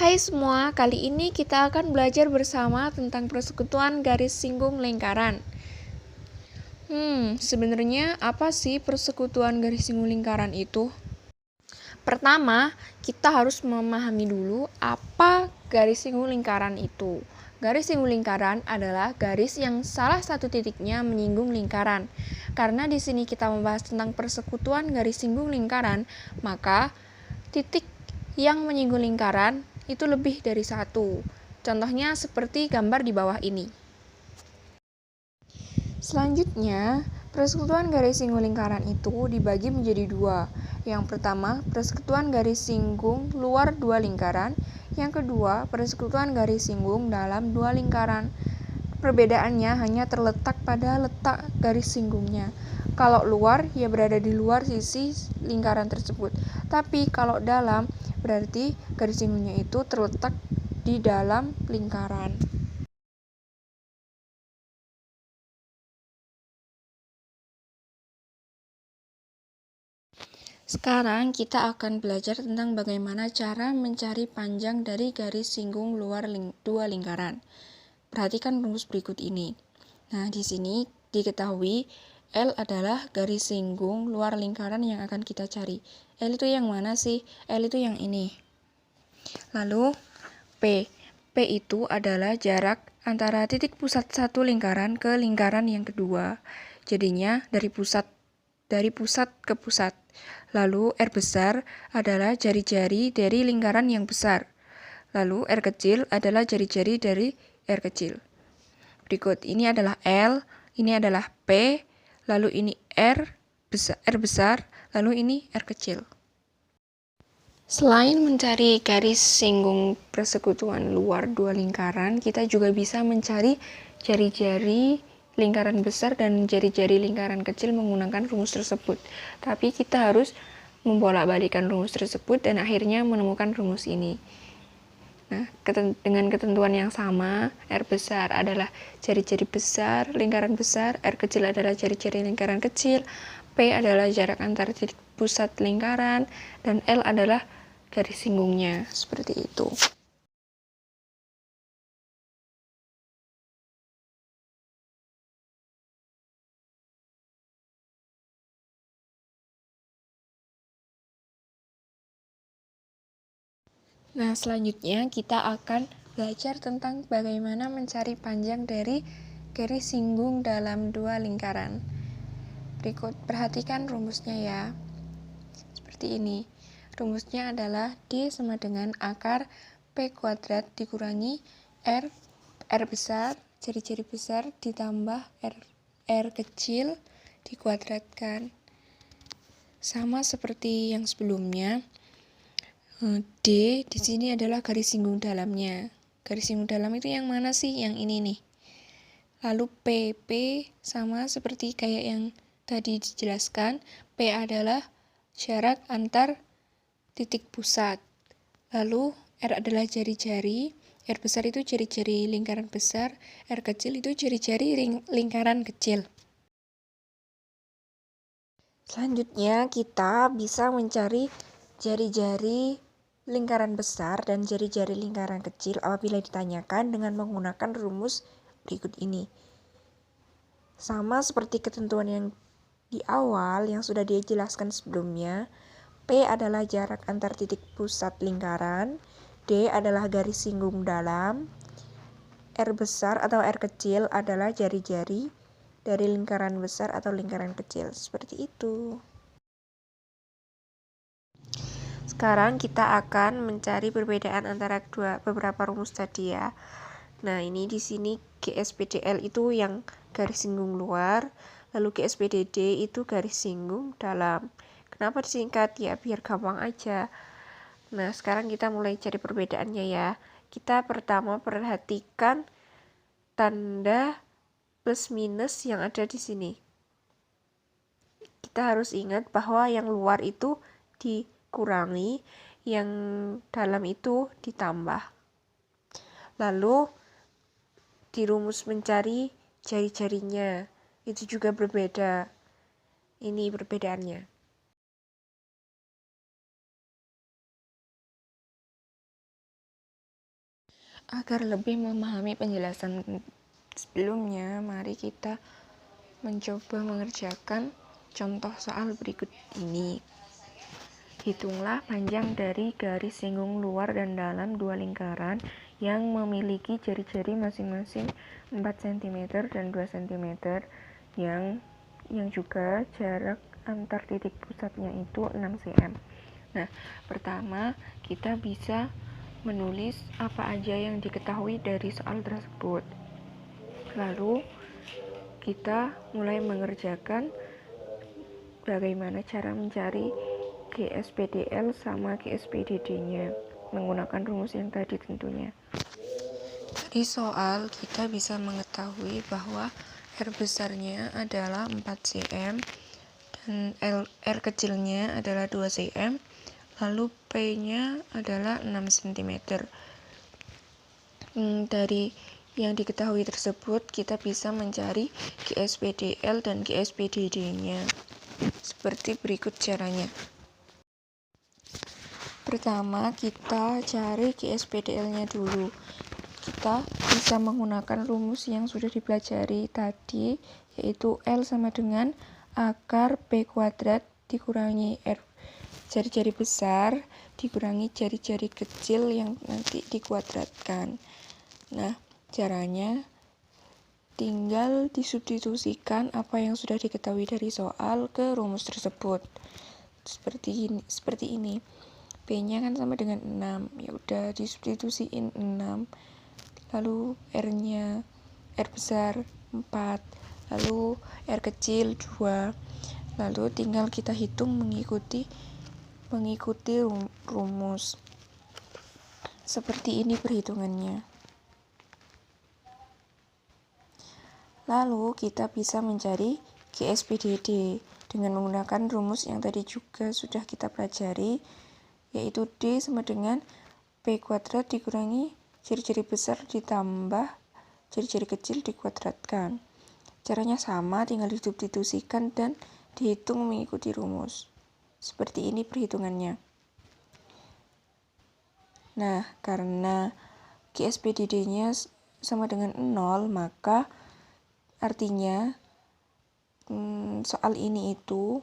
Hai semua, kali ini kita akan belajar bersama tentang persekutuan garis singgung lingkaran. Sebenarnya apa sih persekutuan garis singgung lingkaran itu? Pertama, kita harus memahami dulu apa garis singgung lingkaran itu. Garis singgung lingkaran adalah garis yang salah satu titiknya menyinggung lingkaran. Karena di sini kita membahas tentang persekutuan garis singgung lingkaran, maka titik yang menyinggung lingkaran itu lebih dari satu. Contohnya seperti gambar di bawah ini. Selanjutnya, persekutuan garis singgung lingkaran itu dibagi menjadi dua. Yang pertama, persekutuan garis singgung luar dua lingkaran. Yang kedua, persekutuan garis singgung dalam dua lingkaran. Perbedaannya hanya terletak pada letak garis singgungnya. Kalau luar, ya berada di luar sisi lingkaran tersebut. Tapi kalau dalam, berarti garis singgungnya itu terletak di dalam lingkaran. Sekarang kita akan belajar tentang bagaimana cara mencari panjang dari garis singgung luar dua lingkaran. Perhatikan rumus berikut ini. Nah, di sini diketahui L adalah garis singgung luar lingkaran yang akan kita cari. L itu yang mana sih? L itu yang ini. Lalu P. P itu adalah jarak antara titik pusat satu lingkaran ke lingkaran yang kedua. Jadinya dari pusat ke pusat. Lalu R besar adalah jari-jari dari lingkaran yang besar. Lalu R kecil adalah jari-jari dari R kecil. Berikut, ini adalah L, ini adalah P, lalu ini R besar, lalu ini R kecil. Selain mencari garis singgung persekutuan luar dua lingkaran, kita juga bisa mencari jari-jari lingkaran besar dan jari-jari lingkaran kecil menggunakan rumus tersebut. Tapi kita harus membolak-balikan rumus tersebut dan akhirnya menemukan rumus ini. Nah, dengan ketentuan yang sama, R besar adalah jari-jari besar, lingkaran besar, R kecil adalah jari-jari lingkaran kecil, P adalah jarak antar titik pusat lingkaran, dan L adalah garis singgungnya. Seperti itu. Nah, selanjutnya kita akan belajar tentang bagaimana mencari panjang dari garis singgung dalam dua lingkaran. Berikut, perhatikan rumusnya ya. Seperti ini. Rumusnya adalah D sama dengan akar P kuadrat dikurangi R besar, jari-jari besar ditambah R kecil dikuadratkan. Sama seperti yang sebelumnya. D di sini adalah garis singgung dalamnya. Garis singgung dalam itu yang mana sih? Yang ini nih. Lalu P sama seperti kayak yang tadi dijelaskan. P adalah jarak antar titik pusat. Lalu R adalah jari-jari. R besar itu jari-jari lingkaran besar. R kecil itu jari-jari lingkaran kecil. Selanjutnya kita bisa mencari jari-jari lingkaran besar dan jari-jari lingkaran kecil apabila ditanyakan dengan menggunakan rumus berikut ini. Sama seperti ketentuan yang di awal yang sudah dijelaskan sebelumnya, P adalah jarak antar titik pusat lingkaran, D adalah garis singgung dalam, R besar atau R kecil adalah jari-jari dari lingkaran besar atau lingkaran kecil. Seperti itu. Sekarang kita akan mencari perbedaan antara beberapa rumus tadi ya. Nah, ini di sini GSPDL itu yang garis singgung luar, lalu GSPDD itu garis singgung dalam. Kenapa disingkat? Ya biar gampang aja. Nah, sekarang kita mulai cari perbedaannya ya. Kita pertama perhatikan tanda plus minus yang ada di sini. Kita harus ingat bahwa yang luar itu dikurangi, yang dalam itu ditambah. Lalu di rumus mencari jari-jarinya itu juga berbeda. Ini perbedaannya. Agar lebih memahami penjelasan sebelumnya, mari kita mencoba mengerjakan contoh soal berikut ini. Hitunglah panjang dari garis singgung luar dan dalam dua lingkaran yang memiliki jari-jari masing-masing 4 cm dan 2 cm yang juga jarak antar titik pusatnya itu 6 cm. Nah, pertama kita bisa menulis apa aja yang diketahui dari soal tersebut. Lalu kita mulai mengerjakan bagaimana cara mencari GSPDL sama GSPDD-nya menggunakan rumus yang tadi tentunya. Dari soal kita bisa mengetahui bahwa R besarnya adalah 4 cm dan R kecilnya adalah 2 cm, lalu P-nya adalah 6 cm. Dari yang diketahui tersebut, kita bisa mencari GSPDL dan GSPDD-nya. Seperti berikut caranya. Pertama, kita cari GSPDL-nya dulu. Kita bisa menggunakan rumus yang sudah dipelajari tadi, yaitu L sama dengan akar P kuadrat dikurangi R jari-jari besar dikurangi jari-jari kecil yang nanti dikuadratkan. Nah, caranya tinggal disubstitusikan apa yang sudah diketahui dari soal ke rumus tersebut. Seperti ini. P-nya kan sama dengan 6. Ya udah disubstitusiin 6. Lalu R-nya R besar 4. Lalu R kecil 2. Lalu tinggal kita hitung mengikuti rumus. Seperti ini perhitungannya. Lalu kita bisa mencari GSPDD dengan menggunakan rumus yang tadi juga sudah kita pelajari, yaitu D sama dengan P kuadrat dikurangi jari-jari besar ditambah jari-jari kecil dikuadratkan. Caranya sama, tinggal disubstitusikan dan dihitung mengikuti rumus. Seperti ini perhitungannya. Nah, karena GSPDD-nya sama dengan 0, maka artinya soal ini itu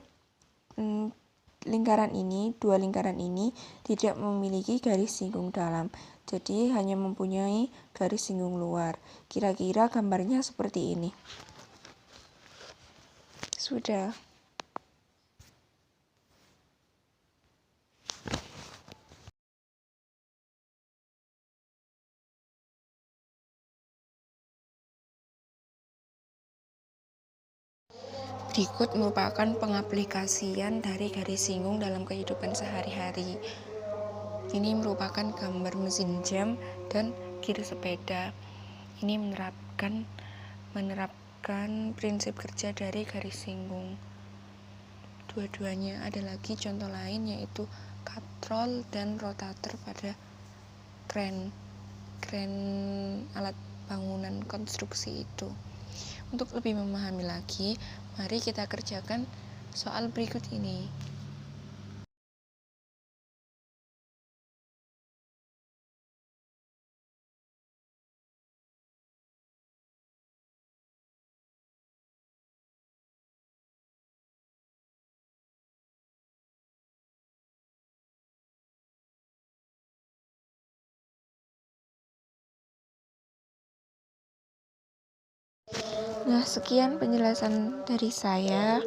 dua lingkaran ini tidak memiliki garis singgung dalam, jadi hanya mempunyai garis singgung luar. Kira-kira gambarnya seperti ini. Sudah. Berikut merupakan pengaplikasian dari garis singgung dalam kehidupan sehari-hari. Ini merupakan gambar mesin jam dan gear sepeda. Ini menerapkan prinsip kerja dari garis singgung. Dua-duanya ada lagi contoh lain, yaitu katrol dan rotator pada kren alat bangunan konstruksi itu. Untuk lebih memahami lagi, mari kita kerjakan soal berikut ini. Nah, sekian penjelasan dari saya.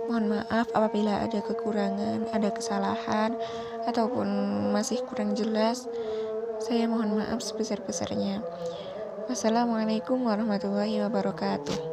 Mohon maaf apabila ada kekurangan, ada kesalahan, ataupun masih kurang jelas. Saya mohon maaf sebesar-besarnya. Wassalamualaikum warahmatullahi wabarakatuh.